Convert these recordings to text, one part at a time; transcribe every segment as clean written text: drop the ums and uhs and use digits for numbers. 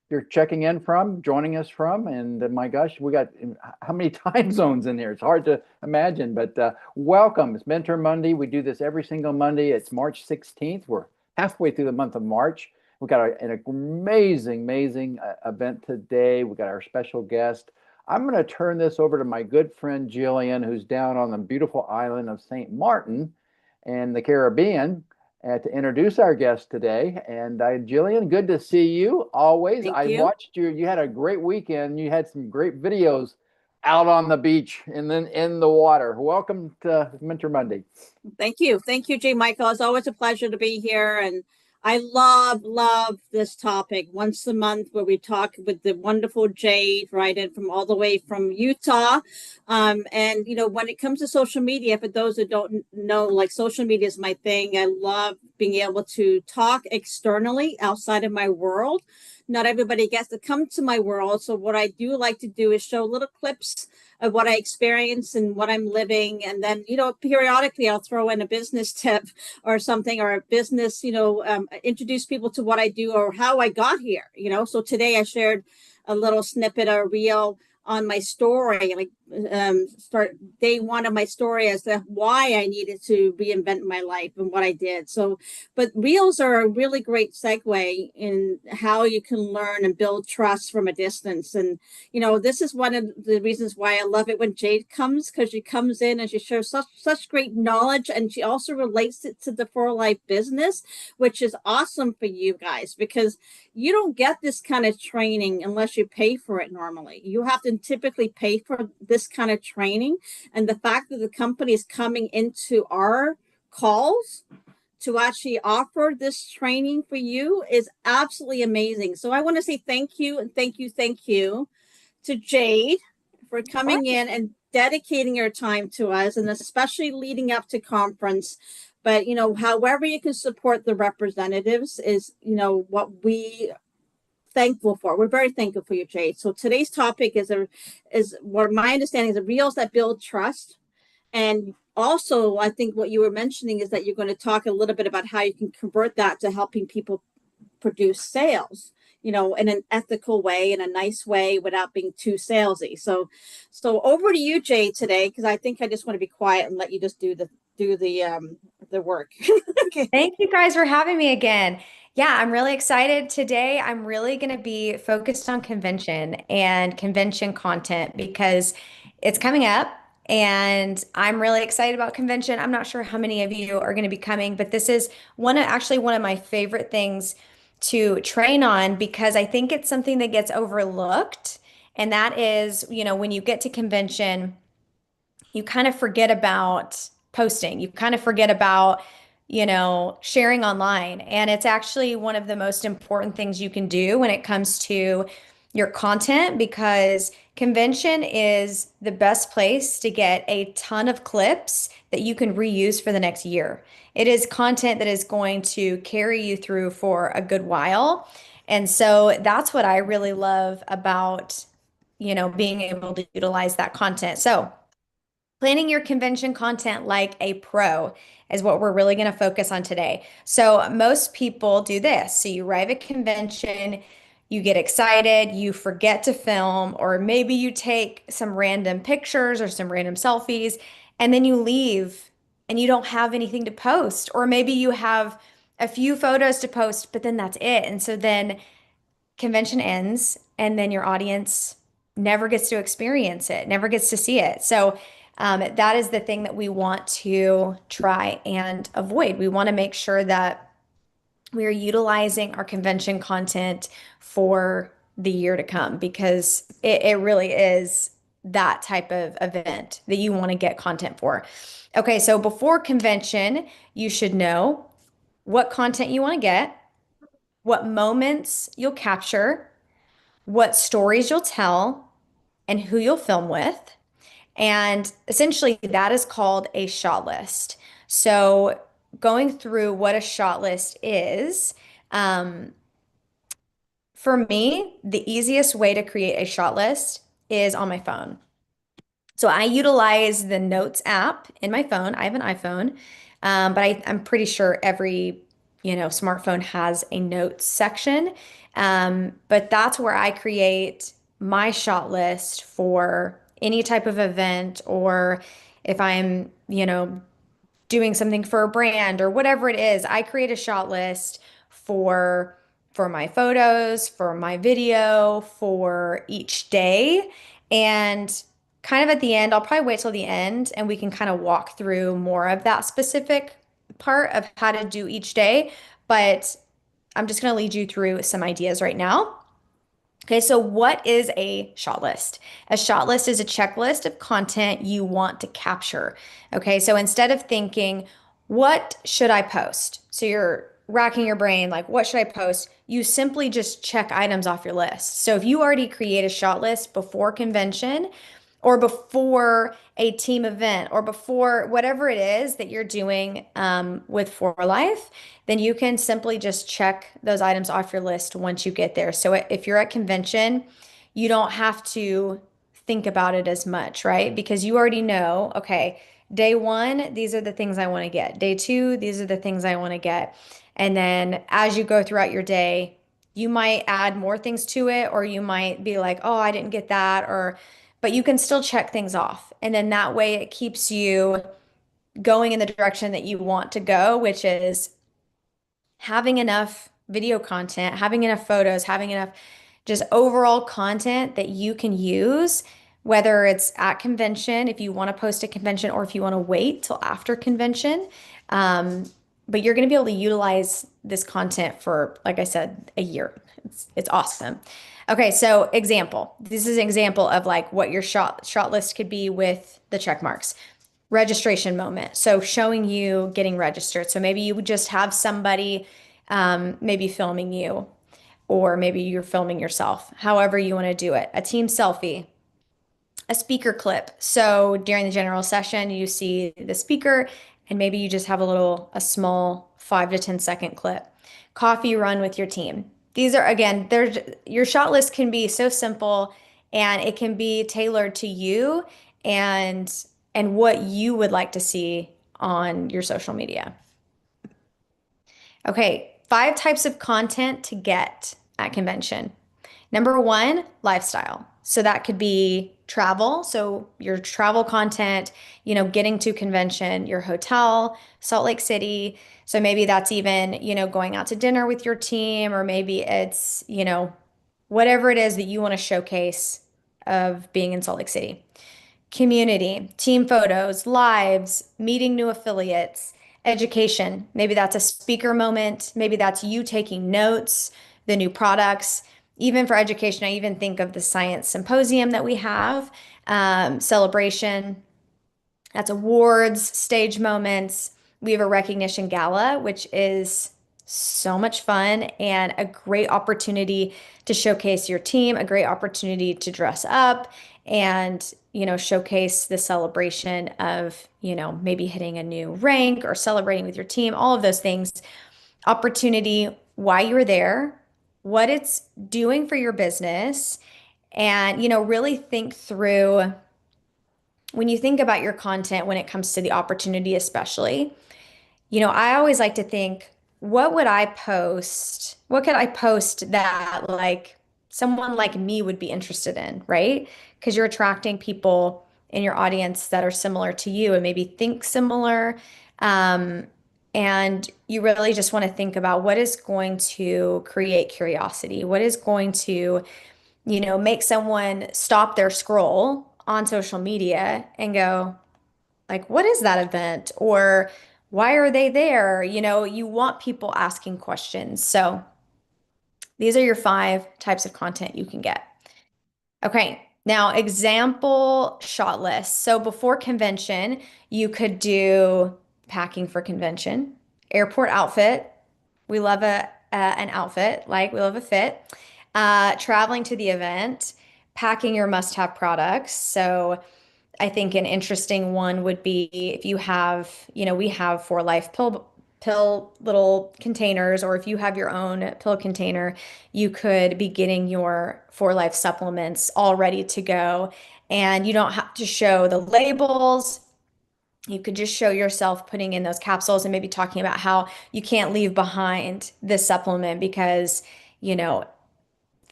you're checking in from, joining us from. And my gosh, we got how many time zones in here? It's hard to imagine, but welcome. It's Mentor Monday. We do this every single Monday. It's March 16th. We're halfway through the month of March. We got an amazing, amazing event today. We got our special guest. I'm going to turn this over to my good friend Jillian, who's down on the beautiful island of St. Martin in the Caribbean, to introduce our guest today. And Jillian, good to see you always. Thank I you. watched you. You had a great weekend. You had some great videos out on the beach and then in the water. Welcome to Mentor Monday. Thank you. Thank you, J. Michael. It's always a pleasure to be here. And I love this topic once a month where we talk with the wonderful Jade Ryden from all the way from Utah. And, when it comes to social media, for those who don't know, like social media is my thing. I love being able to talk externally outside of my world. Not everybody gets to come to my world. So what I do like to do is show little clips of what I experience and what I'm living. And then, periodically I'll throw in a business tip or something, or a business, introduce people to what I do or how I got here. So today I shared a little snippet or reel on my story, like start day one of my story as to why I needed to reinvent my life and what I did. So, but reels are a really great segue in how you can learn and build trust from a distance. And, this is one of the reasons why I love it when Jade comes, because she comes in and she shares such great knowledge, and she also relates it to the For Life business, which is awesome for you guys because you don't get this kind of training unless you pay for it normally. You have to typically pay for this kind of training. And the fact that the company is coming into our calls to actually offer this training for you is absolutely amazing. So I want to say thank you and thank you to Jade for coming in and dedicating your time to us, and especially leading up to conference. But however you can support the representatives is what we thankful for. We're very thankful for you, Jade. So today's topic is what my understanding is the reels that build trust. And also, I think what you were mentioning is that you're going to talk a little bit about how you can convert that to helping people produce sales, in an ethical way, in a nice way, without being too salesy. So over to you, Jay, today, because I think I just want to be quiet and let you just do the work. Okay. Thank you guys for having me again. Yeah, I'm really excited today. I'm really going to be focused on convention and convention content because it's coming up and I'm really excited about convention. I'm not sure how many of you are going to be coming, but this is actually one of my favorite things to train on because I think it's something that gets overlooked. And that is, when you get to convention, you kind of forget about posting. You kind of forget about, sharing online. And it's actually one of the most important things you can do when it comes to your content because convention is the best place to get a ton of clips that you can reuse for the next year. It is content that is going to carry you through for a good while. And so that's what I really love about, being able to utilize that content. So, planning your convention content like a pro is what we're really going to focus on today. So, most people do this. So, you arrive at convention, you get excited, you forget to film, or maybe you take some random pictures or some random selfies, and then you leave and you don't have anything to post. Or maybe you have a few photos to post, but then that's it. And so then convention ends, and then your audience never gets to experience it, never gets to see it. So, that is the thing that we want to try and avoid. We want to make sure that we are utilizing our convention content for the year to come because it really is that type of event that you want to get content for. Okay, so before convention, you should know what content you want to get, what moments you'll capture, what stories you'll tell, and who you'll film with. And essentially, that is called a shot list. So, going through what a shot list is, um, for me, the easiest way to create a shot list is on my phone. So, I utilize the Notes app in my phone. I have an iPhone, but I'm pretty sure every smartphone has a notes section. But that's where I create my shot list for any type of event, or if I'm, doing something for a brand or whatever it is, I create a shot list for my photos, for my video, for each day. And kind of at the end, I'll probably wait till the end and we can kind of walk through more of that specific part of how to do each day. But I'm just going to lead you through some ideas right now. Okay, so what is a shot list? A shot list is a checklist of content you want to capture. Okay, so instead of thinking, what should I post? So you're racking your brain, like, what should I post? You simply just check items off your list. So if you already create a shot list before convention, or before a team event, or before whatever it is that you're doing with For Life, then you can simply just check those items off your list once you get there. So if you're at convention, you don't have to think about it as much, right? Because you already know, okay, day one, these are the things I want to get. Day two, these are the things I want to get. And then as you go throughout your day, you might add more things to it, or you might be like, oh, I didn't get that, or but you can still check things off. And then that way it keeps you going in the direction that you want to go, which is having enough video content, having enough photos, having enough just overall content that you can use, whether it's at convention, if you want to post a convention, or if you want to wait till after convention. Um, but you're going to be able to utilize this content for, like I said, a year. It's awesome. Okay, so example. This is an example of like what your shot list could be with the check marks. Registration moment. So showing you getting registered. So maybe you would just have somebody maybe filming you, or maybe you're filming yourself, however you want to do it. A team selfie, a speaker clip. So during the general session, you see the speaker, and maybe you just have a small 5 to 10 second clip. Coffee run with your team. These are, again, your shot list can be so simple, and it can be tailored to you and what you would like to see on your social media. Okay, 5 types of content to get at convention. Number one, lifestyle. So that could be travel. So your travel content, getting to convention, your hotel, Salt Lake City. So maybe that's even, going out to dinner with your team, or maybe it's, whatever it is that you want to showcase of being in Salt Lake City. Community, team photos, lives, meeting new affiliates, education. Maybe that's a speaker moment. Maybe that's you taking notes, the new products. Even for education, I even think of the science symposium that we have, celebration. That's awards, stage moments. We have a recognition gala, which is so much fun and a great opportunity to showcase your team, a great opportunity to dress up and, showcase the celebration of, maybe hitting a new rank or celebrating with your team, all of those things. Opportunity, why you were there, what it's doing for your business, and, really think through when you think about your content when it comes to the opportunity, especially. I always like to think, what would I post? What could I post that like someone like me would be interested in, right? Because you're attracting people in your audience that are similar to you and maybe think similar. Um, and you really just want to think about what is going to create curiosity, what is going to, make someone stop their scroll on social media and go, like, what is that event? Or why are they there? You want people asking questions. So these are your 5 types of content you can get. Okay, now example shot list. So before convention, you could do packing for convention, airport outfit. We love an outfit, like we love a fit. Traveling to the event, packing your must-have products. So I think an interesting one would be if you have, we have For Life pill little containers, or if you have your own pill container, you could be getting your For Life supplements all ready to go. And you don't have to show the labels. You could just show yourself putting in those capsules and maybe talking about how you can't leave behind this supplement because, you know,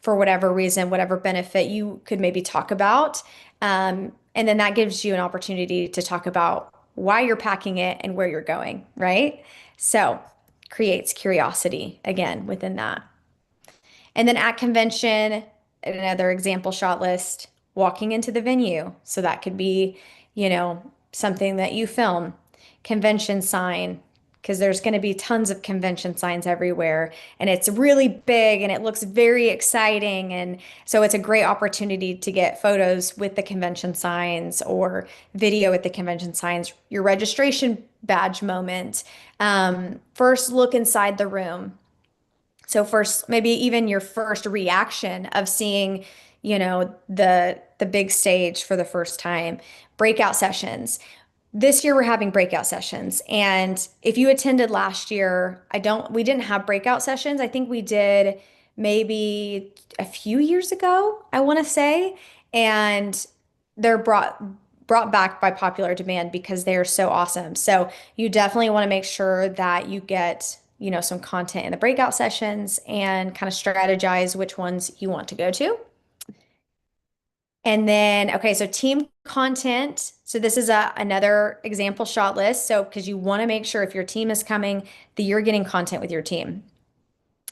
for whatever reason, whatever benefit you could maybe talk about. And then that gives you an opportunity to talk about why you're packing it and where you're going, right? So creates curiosity again within that. And then at convention, another example shot list, walking into the venue. So that could be, you know, something that you film, convention sign, because there's going to be tons of convention signs everywhere. And it's really big and it looks very exciting. And so it's a great opportunity to get photos with the convention signs or video with the convention signs, your registration badge moment. First look inside the room. So first, maybe even your first reaction of seeing, you know, the big stage for the first time, breakout sessions. This year we're having breakout sessions. And if you attended last year, we didn't have breakout sessions. I think we did maybe a few years ago, I want to say. And they're brought back by popular demand because they are so awesome. So you definitely want to make sure that you get, you know, some content in the breakout sessions and kind of strategize which ones you want to go to. And then, okay, so team content. So this is another example shot list. So because you want to make sure if your team is coming, that you're getting content with your team.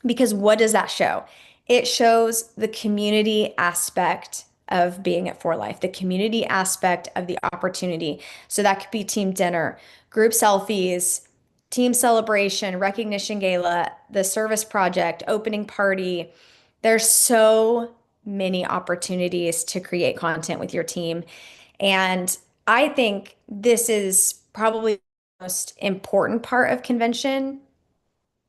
Because what does that show? It shows the community aspect of being at For Life, the community aspect of the opportunity. So that could be team dinner, group selfies, team celebration, recognition gala, the service project, opening party. There's so many opportunities to create content with your team. And I think this is probably the most important part of convention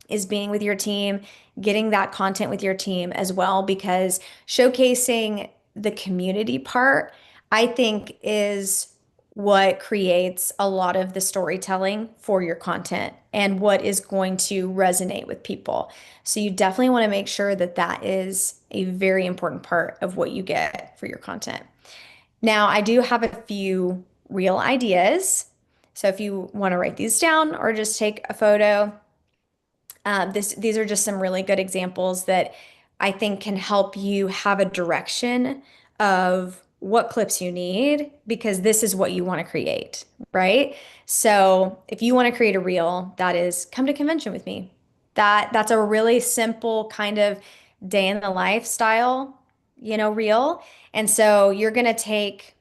is being with your team, getting that content with your team as well, because showcasing the community part, I think, is what creates a lot of the storytelling for your content and what is going to resonate with people. So you definitely want to make sure that that is a very important part of what you get for your content. Now, I do have a few real ideas. So if you want to write these down or just take a photo, these are just some really good examples that I think can help you have a direction of what clips you need because this is what you want to create, right? So if you want to create a reel, that is come to convention with me. That's a really simple kind of day in the lifestyle, you know, reel. And so you're gonna take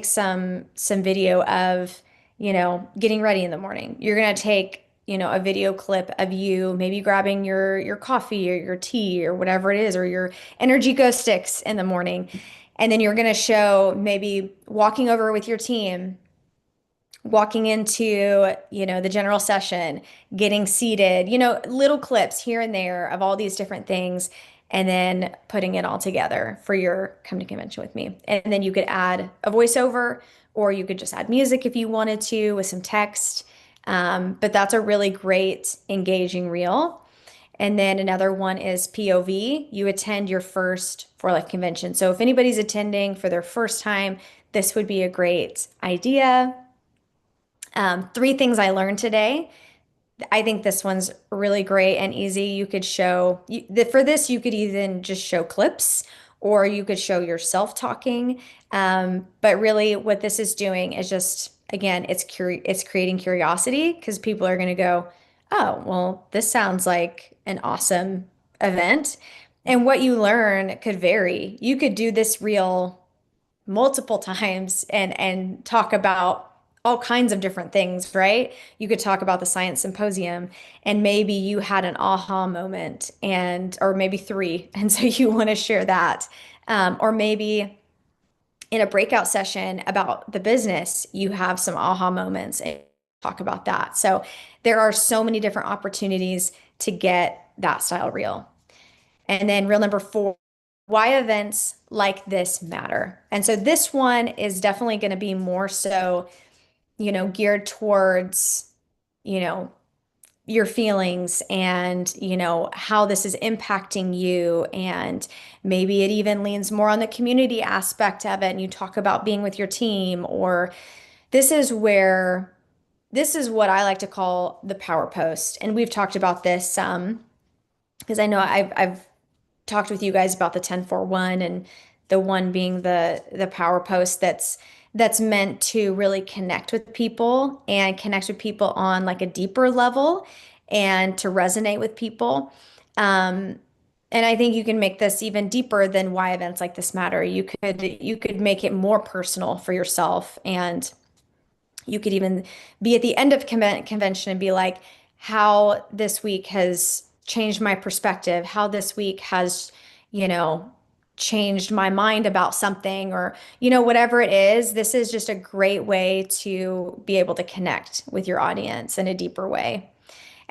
some video of, you know, getting ready in the morning. You're gonna take, you know, a video clip of you maybe grabbing your coffee or your tea or whatever it is, or your energy go sticks in the morning. And then you're going to show maybe walking over with your team, walking into, you know, the general session, getting seated, you know, little clips here and there of all these different things, and then putting it all together for your come to convention with me. And then you could add a voiceover, or you could just add music if you wanted to with some text. But that's a really great engaging reel. And then another one is POV. You attend your first For Life convention. So if anybody's attending for their first time, this would be a great idea. Three things I learned today. I think this one's really great and easy. You could show, for this, you could even just show clips or you could show yourself talking. But really, what this is doing is just, again, it's creating curiosity because people are going to go, oh, well, this sounds like an awesome event. And what you learn could vary. You could do this reel multiple times and talk about all kinds of different things, right? You could talk about the science symposium and maybe you had an aha moment and or maybe three and so you want to share that. Or maybe in a breakout session about the business, you have some aha moments and talk about that. So there are so many different opportunities to get that style reel. And then reel number 4, why events like this matter. And so this one is definitely going to be more so, you know, geared towards, you know, your feelings and, you know, how this is impacting you. And maybe it even leans more on the community aspect of it. And you talk about being with your team or this is where this is what I like to call the power post. And we've talked about this because I know I've talked with you guys about the 10-4-1 and the one being the power post that's meant to really connect with people and connect with people on like a deeper level and to resonate with people. Um, and I think you can make this even deeper than why events like this matter. You could make it more personal for yourself, and you could even be at the end of convention and be like, how this week has changed my perspective, how this week has, you know, changed my mind about something, or, whatever it is. This is just a great way to be able to connect with your audience in a deeper way.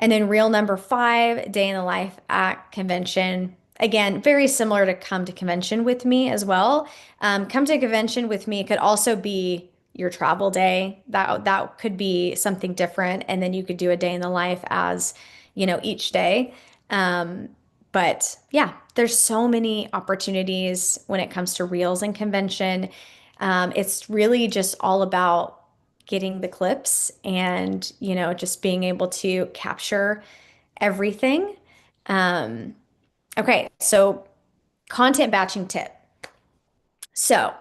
And then reel number 5, day in the life at convention. Again, very similar to come to convention with me as well. Come to convention with me could also be your travel day. That could be something different. And then you could do a day in the life as, each day. But yeah, there's so many opportunities when it comes to reels and convention. It's really just all about getting the clips and, just being able to capture everything. Um, okay, so content batching tip. So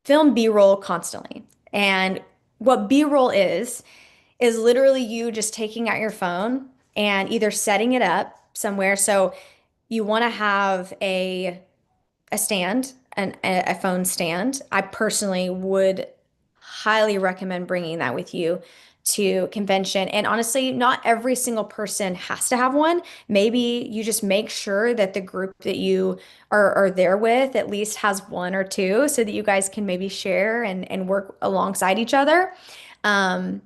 film B-roll constantly. And what B-roll is literally you just taking out your phone and either setting it up somewhere. So you want to have a stand, a phone stand. I personally would highly recommend bringing that with you to convention. And honestly, not every single person has to have one. Maybe you just make sure that the group that you are there with at least has one or two so that you guys can maybe share and work alongside each other. Um,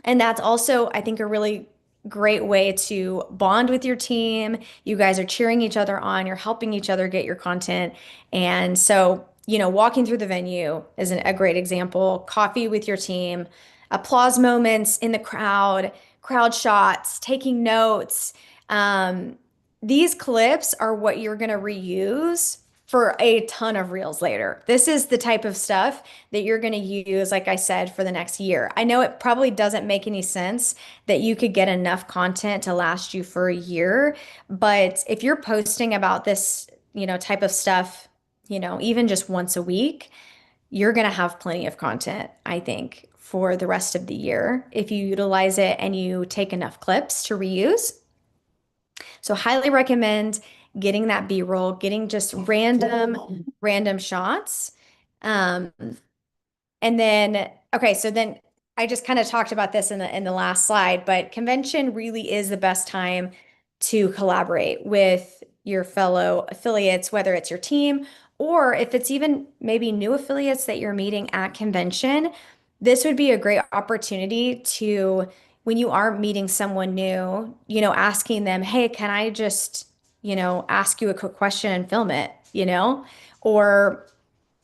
and that's also, I think, a really great way to bond with your team. You guys are cheering each other on, you're helping each other get your content. And so, walking through the venue is a great example. Coffee with your team, applause moments in the crowd shots, taking notes. Um, these clips are what you're going to reuse for a ton of reels later. This is the type of stuff that you're going to use, like I said, for the next year. I know it probably doesn't make any sense that you could get enough content to last you for a year, but if you're posting about this, type of stuff, even just once a week, you're going to have plenty of content, I think, for the rest of the year if you utilize it and you take enough clips to reuse. So highly recommend getting that B-roll, getting just random shots. Um, and then, okay, so then I just kind of talked about this in the last slide, but convention really is the best time to collaborate with your fellow affiliates, whether it's your team or if it's even maybe new affiliates that you're meeting at convention. This would be a great opportunity to, when you are meeting someone new, asking them, hey, can I just, ask you a quick question and film it, Or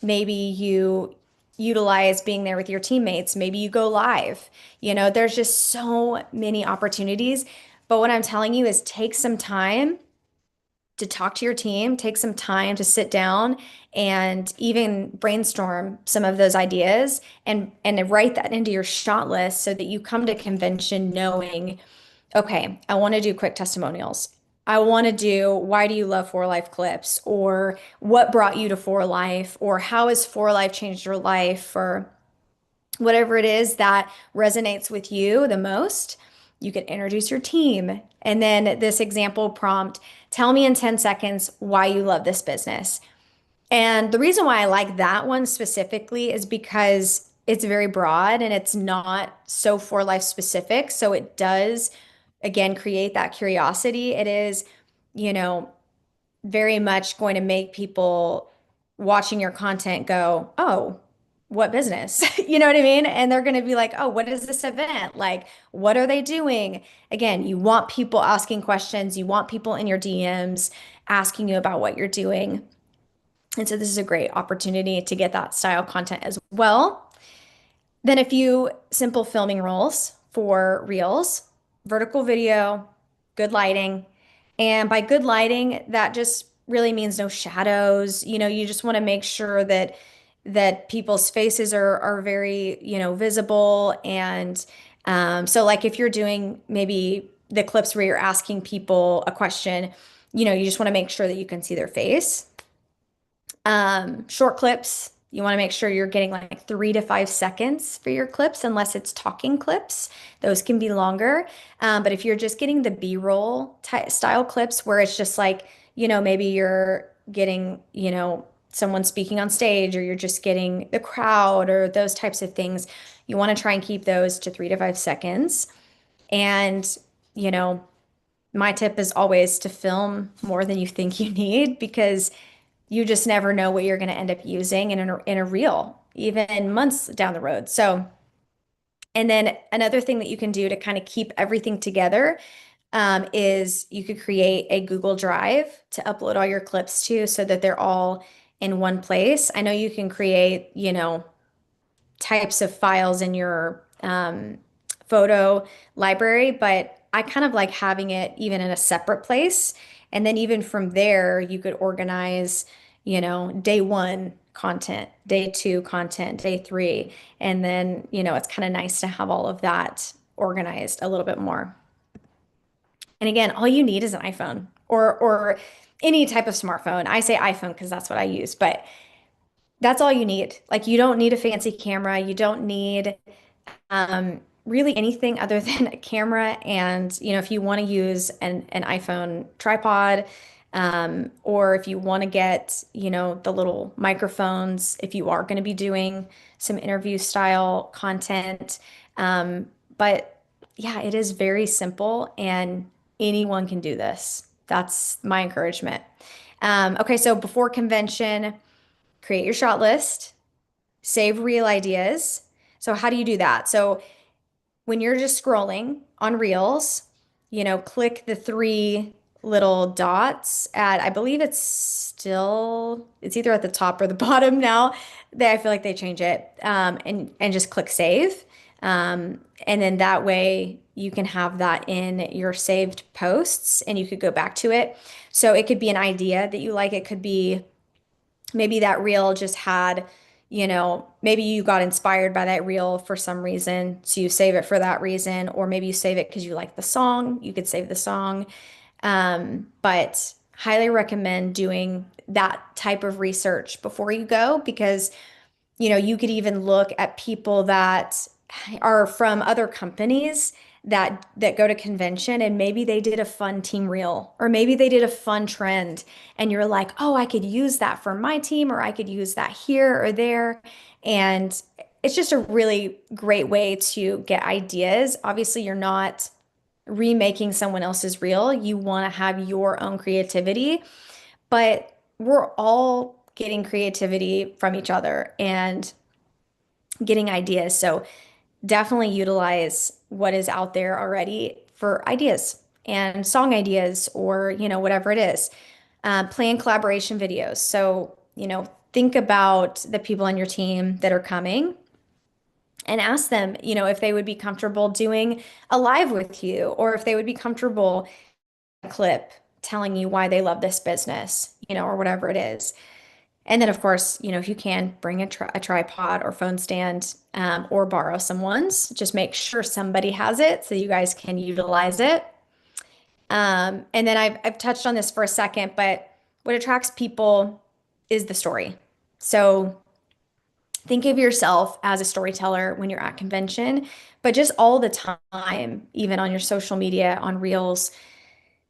maybe you utilize being there with your teammates. Maybe you go live. There's just so many opportunities. But what I'm telling you is take some time to talk to your team, take some time to sit down and even brainstorm some of those ideas and write that into your shot list so that you come to convention knowing, okay, I want to do quick testimonials. I want to do why do you love For Life clips, or what brought you to For Life, or how has For Life changed your life, or whatever it is that resonates with you the most. You can introduce your team. And then this example prompt, tell me in 10 seconds why you love this business. And the reason why I like that one specifically is because it's very broad and it's not so For Life specific. So it does, again, create that curiosity. It is, you know, very much going to make people watching your content go, oh, what business? You know what I mean? And they're going to be like, oh, what is this event? Like, what are they doing? Again, you want people asking questions. You want people in your DMs asking you about what you're doing. And so this is a great opportunity to get that style content as well. Then a few simple filming rules for reels, vertical video, good lighting. And by good lighting, that just really means no shadows. You just want to make sure that that people's faces are very, visible. And so like if you're doing maybe the clips where you're asking people a question, you just want to make sure that you can see their face. Short clips, you want to make sure you're getting like 3 to 5 seconds for your clips, unless it's talking clips. Those can be longer. But if you're just getting the B-roll style clips where it's just like, maybe you're getting, someone speaking on stage, or you're just getting the crowd or those types of things, you want to try and keep those to 3 to 5 seconds. And, you know, my tip is always to film more than you think you need, because you just never know what you're going to end up using in a reel, even months down the road. So, and then another thing that you can do to kind of keep everything together is you could create a Google Drive to upload all your clips to, so that they're all in one place. I know you can create, types of files in your photo library, but I kind of like having it even in a separate place. And then even from there, you could organize, day one content, day two content, day three. And then, it's kind of nice to have all of that organized a little bit more. And again, all you need is an iPhone or any type of smartphone. I say iPhone because that's what I use, but that's all you need. Like, you don't need a fancy camera. You don't need really anything other than a camera. And, if you want to use an iPhone tripod, or if you want to get, the little microphones, if you are going to be doing some interview style content. But yeah, it is very simple and anyone can do this. That's my encouragement. Okay, so before convention, create your shot list, save reel ideas. So how do you do that? So when you're just scrolling on Reels, click the three little dots at, I believe it's either at the top or the bottom now. I feel like they change it, and just click save. And then that way you can have that in your saved posts and you could go back to it. So it could be an idea that you like. It could be maybe that reel just had, maybe you got inspired by that reel for some reason. So you save it for that reason, or maybe you save it because you like the song. You could save the song. But highly recommend doing that type of research before you go, because, you could even look at people that are from other companies that go to convention, and maybe they did a fun team reel, or maybe they did a fun trend, and you're like, oh, I could use that for my team, or I could use that here or there. And it's just a really great way to get ideas. Obviously, you're not remaking someone else's reel. You want to have your own creativity, but we're all getting creativity from each other and getting ideas. So definitely utilize what is out there already for ideas and song ideas, or, whatever it is. Plan collaboration videos. So, think about the people on your team that are coming and ask them, if they would be comfortable doing a live with you, or if they would be comfortable a clip telling you why they love this business, or whatever it is. And then, of course, if you can, bring a tripod or phone stand, or borrow someone's. Just make sure somebody has it so you guys can utilize it. And then I've touched on this for a second, but what attracts people is the story. So think of yourself as a storyteller when you're at convention, but just all the time, even on your social media, on Reels,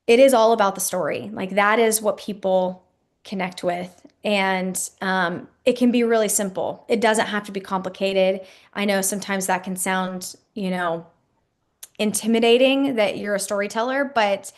it is all about the story. Like, that is what people connect with. And it can be really simple. It doesn't have to be complicated. I know sometimes that can sound, intimidating that you're a storyteller, but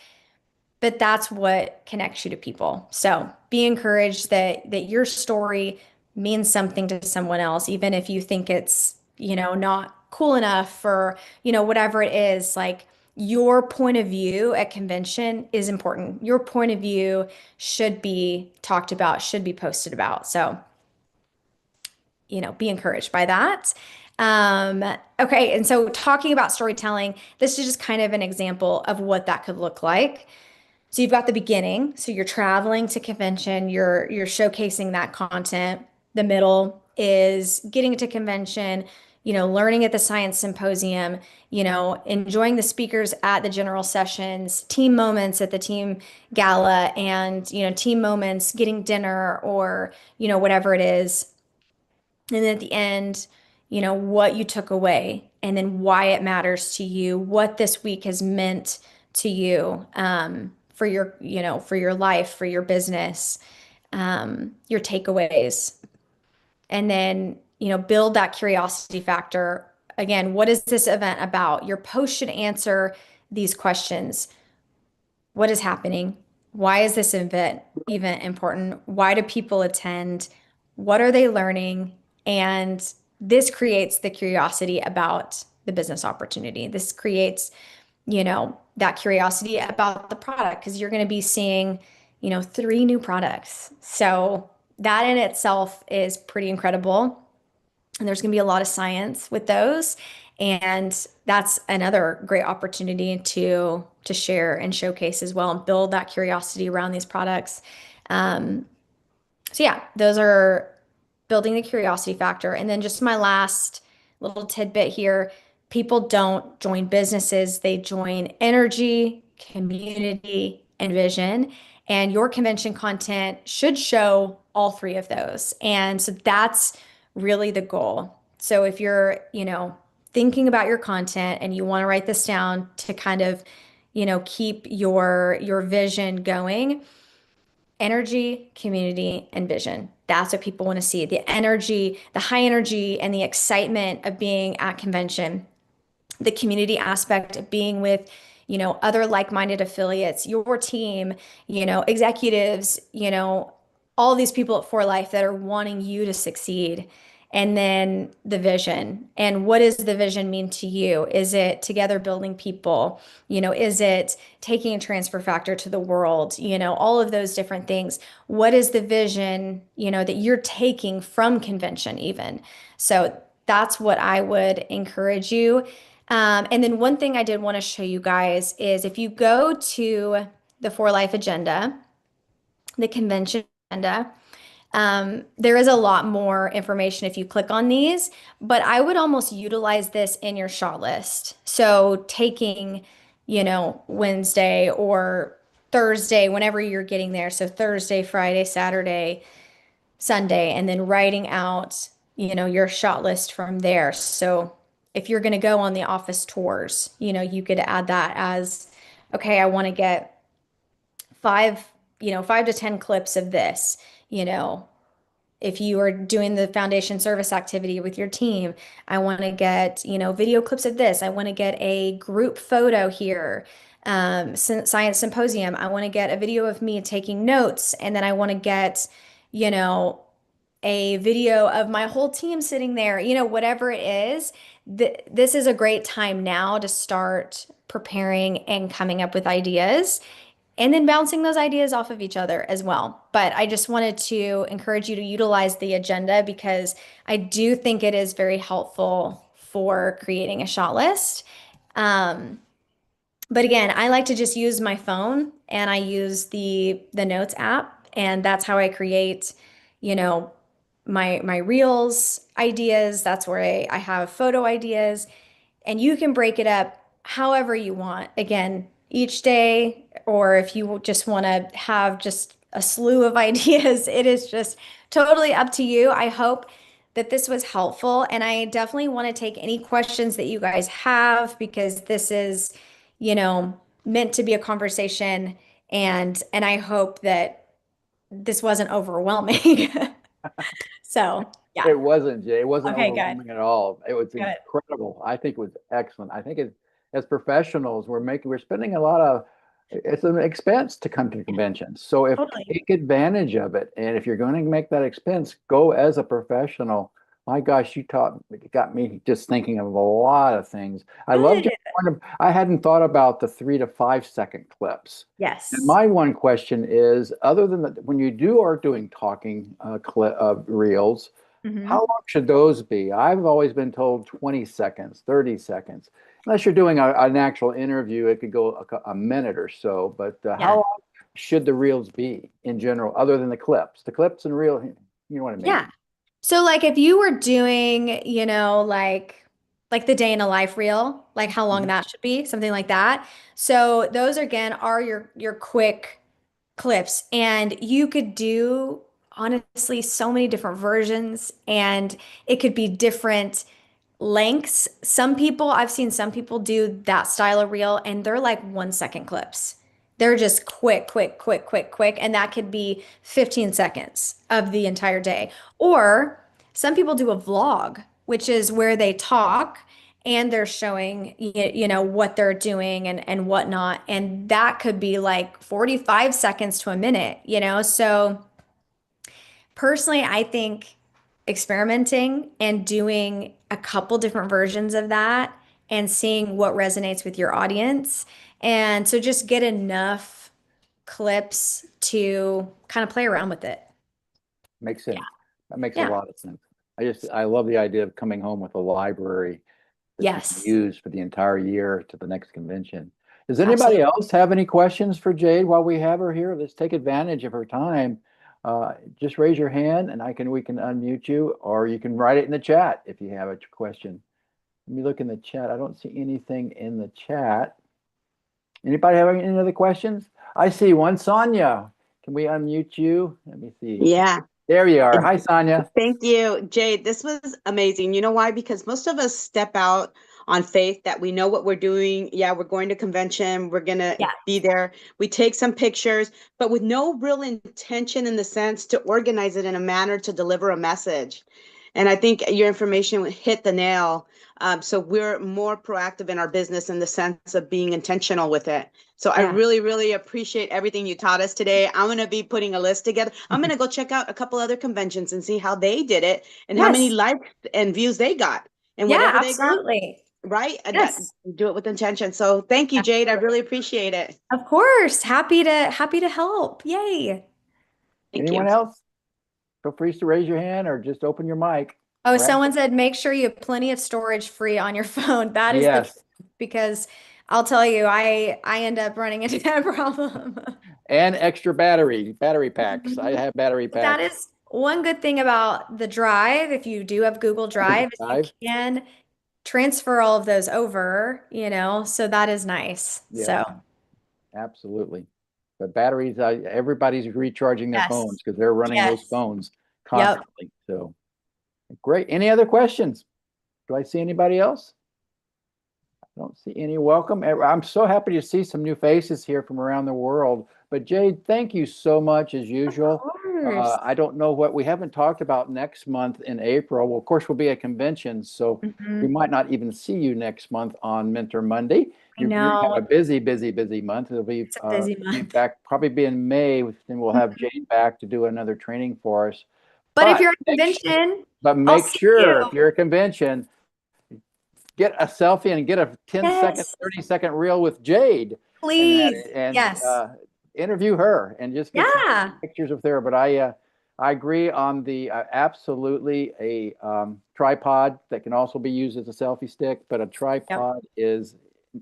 that's what connects you to people. So be encouraged that your story means something to someone else, even if you think it's, not cool enough, or, whatever it is. Like, your point of view at convention is important. Your point of view should be talked about, should be posted about. So, be encouraged by that. Okay, and so talking about storytelling, this is just kind of an example of what that could look like. So you've got the beginning. So you're traveling to convention, you're showcasing that content. The middle, is getting to convention, learning at the science symposium, enjoying the speakers at the general sessions, team moments at the team gala, and, team moments, getting dinner or, whatever it is. And then at the end, what you took away and then why it matters to you, what this week has meant to you, for your life, for your business, your takeaways. And then, build that curiosity factor. Again, what is this event about? Your post should answer these questions. What is happening? Why is this event important? Why do people attend? What are they learning? And this creates the curiosity about the business opportunity. This creates, that curiosity about the product because you're going to be seeing, 3 new products. So that in itself is pretty incredible. And there's going to be a lot of science with those. And that's another great opportunity to share and showcase as well and build that curiosity around these products. So yeah, those are building the curiosity factor. And then just my last little tidbit here, people don't join businesses, they join energy, community, and vision. And your convention content should show all 3 of those. And so that's really the goal. So if you're, thinking about your content and you want to write this down to kind of, keep your vision going, energy, community, and vision. That's what people want to see. The energy, the high energy and the excitement of being at convention, the community aspect of being with, other like-minded affiliates, your team, executives, all these people at For Life that are wanting you to succeed. And then the vision. And what does the vision mean to you? Is it together building people? Is it taking a transfer factor to the world? All of those different things. What is the vision, that you're taking from convention even? So that's what I would encourage you. And then one thing I did want to show you guys is if you go to the For Life agenda, the convention agenda, there is a lot more information if you click on these, but I would almost utilize this in your shot list. So taking, Wednesday or Thursday, whenever you're getting there. So Thursday, Friday, Saturday, Sunday, and then writing out, your shot list from there. So if you're going to go on the office tours, you could add that as, okay, I want to get 5 to 10 clips of this, if you are doing the foundation service activity with your team, I want to get, video clips of this. I want to get a group photo here. Science symposium. I want to get a video of me taking notes. And then I want to get, a video of my whole team sitting there, whatever it is. This is a great time now to start preparing and coming up with ideas and then bouncing those ideas off of each other as well. But I just wanted to encourage you to utilize the agenda because I do think it is very helpful for creating a shot list. But again, I like to just use my phone and I use the notes app, and that's how I create, my reels ideas. That's where I have photo ideas, and you can break it up however you want. Again, each day, or if you just want to have just a slew of ideas, it is just totally up to you. I hope that this was helpful, and I definitely want to take any questions that you guys have because this is, meant to be a conversation, and I hope that this wasn't overwhelming. So, yeah. It wasn't, Jay. It wasn't Okay, good. overwhelming at all. It was Good. incredible. I think it was excellent. I think as professionals, we're spending a lot of, it's an expense to come to conventions. So if Totally. take advantage of it, and if you're going to make that expense, go as a professional. My gosh, got me just thinking of a lot of things. I loved Good. your point I hadn't thought about the 3 to 5 second clips. Yes. And my one question is, other than when you are doing talking reels, Mhm. how long should those be? I've always been told 20 seconds, 30 seconds. Unless you're doing an actual interview, it could go a minute or so. But Yeah. how long should the reels be in general, other than the clips? The clips and reel, you know what I mean? Yeah. So like if you were doing, like the day in a life reel, like how long Mhm. that should be, something like that. So those again are your quick clips and you could do honestly so many different versions and it could be different lengths. I've seen some people do that style of reel and they're like 1 second clips. They're just quick, quick, quick, quick, quick. And that could be 15 seconds of the entire day. Or some people do a vlog, which is where they talk and they're showing, what they're doing and whatnot. And that could be like 45 seconds to a minute, So personally, I think experimenting and doing a couple different versions of that and seeing what resonates with your audience. And so just get enough clips to kind of play around with it. Makes Yeah. sense. That makes a Yeah. lot of sense. I love the idea of coming home with a library that you can Yes. use for the entire year to the next convention. Does anybody Absolutely. else have any questions for Jade while we have her here? Let's take advantage of her time. Just raise your hand and we can unmute you, or you can write it in the chat if you have a question. Let me look in the chat. I don't see anything in the chat. Anybody have any other questions? I see one. Sonia, can we unmute you? Let me see. Yeah. There you are. it- Hi, Sonia. Thank you, Jade. This was amazing. You know why? Because most of us step out on faith that we know what we're doing. Yeah, we're going to convention, we're going to Yeah. be there. We take some pictures, but with no real intention in the sense to organize it in a manner to deliver a message. And I think your information hit the nail. So we're more proactive in our business in the sense of being intentional with it. So I Yeah. really, really appreciate everything you taught us today. I'm going to be putting a list together. I'm going to go check out a couple other conventions and see how they did it and how many Yes. likes and views they got. And Yeah, whatever they got, absolutely. right? And that, Yes. do it with intention. So thank you, Jade. I Absolutely. really appreciate it. Of course. Happy to help. Yay. Thank Anyone you. else? Feel free to raise your hand or just open your mic. Oh, Brad? someone said make sure you have plenty of storage free on your phone. That is the truth Yes. because I'll tell you, I end up running into that problem. And extra battery packs. I Mhm. have battery That packs. is one good thing about the Drive, if you do have Google Drive, is you Five. can transfer all of those over, so that is nice. Yeah, So, absolutely. But batteries, everybody's recharging their phones yes. because they're running those Yes. phones Yep. constantly. So great. Any other questions? Do I see anybody else? I don't see any. Welcome. I'm so happy to see some new faces here from around the world. But Jade, thank you so much as Of usual. course. I don't know what we haven't talked about next month in April. Well, of course, we'll be at conventions, so we Mhm. might not even see you next month on Mentor Monday. I You're gonna have know a busy, busy, busy month. It'll it's a busy be month. back probably be in May, and we'll have Mhm. Jade back to do another training for us. But if But you're at a make convention, but I'll make see sure you. if you're at a convention, get a selfie and get a 10-second, Yes. 30-second reel with Jade and Please. Yes. interview her and just get some Yeah. pictures with her. But I agree on the absolutely a tripod that can also be used as a selfie stick, but a Yep. tripod is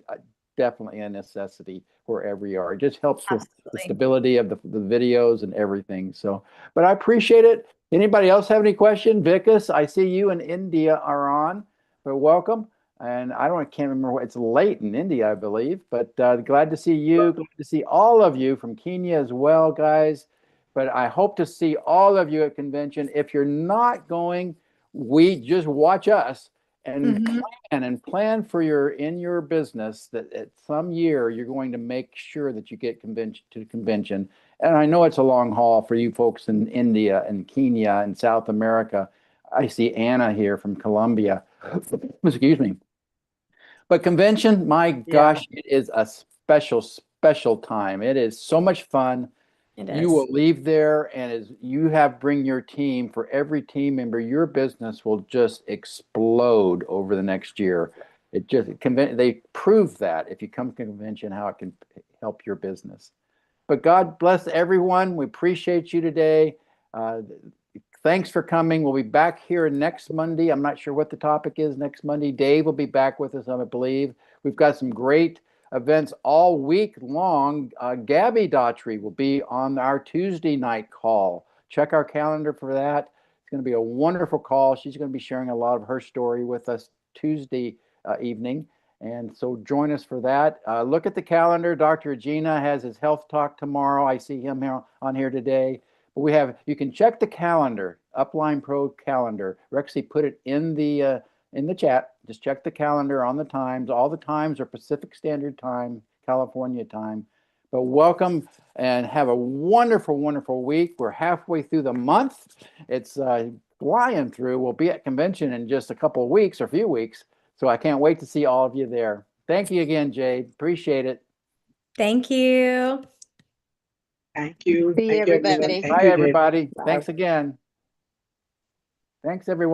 uh, definitely a necessity wherever you are. It just helps with the Absolutely. stability of the videos and everything. So, but I appreciate it. Anybody else have any question? Vikas, I see you in India are on, but welcome. And can't remember what it's late in India, I believe, but glad to see you. Glad to see all of you from Kenya as well, guys. But I hope to see all of you at convention. If you're not going, we just watch us and Hmm. plan for in your business that at some year you're going to make sure that you get convention to convention. And I know it's a long haul for you folks in India and Kenya and South America. I see Anna here from Colombia. Excuse me. But convention, my Yeah. gosh, it is a special, special time. It is so much fun. It You will is. leave there, and as you have bring your team, for every team member, your business will just explode over the next year. They prove that if you come to convention, how it can help your business. But God bless everyone. We appreciate you today. Uh, Thanks for coming. We'll be back here next Monday. I'm not sure what the topic is next Monday. Dave will be back with us, I believe. We've got some great events all week long. Gabby Daughtry will be on our Tuesday night call. Check our calendar for that. It's going to be a wonderful call. She's going to be sharing a lot of her story with us Tuesday evening. And so join us for that. Look at the calendar. Dr. Regina has his health talk tomorrow. I see him here on here today. But you can check the calendar, Upline Pro calendar. Rexy put it in the chat. Just check the calendar on the times. All the times are Pacific Standard Time, California time. But welcome and have a wonderful, wonderful week. We're halfway through the month. It's flying through. We'll be at convention in just a couple of weeks or a few weeks. So I can't wait to see all of you there. Thank you again, Jade. Appreciate it. Thank you. Thank you. See Thank you, everyone. everybody. Thank Bye, you, Jade. everybody. Bye. Thanks again. Thanks, everyone.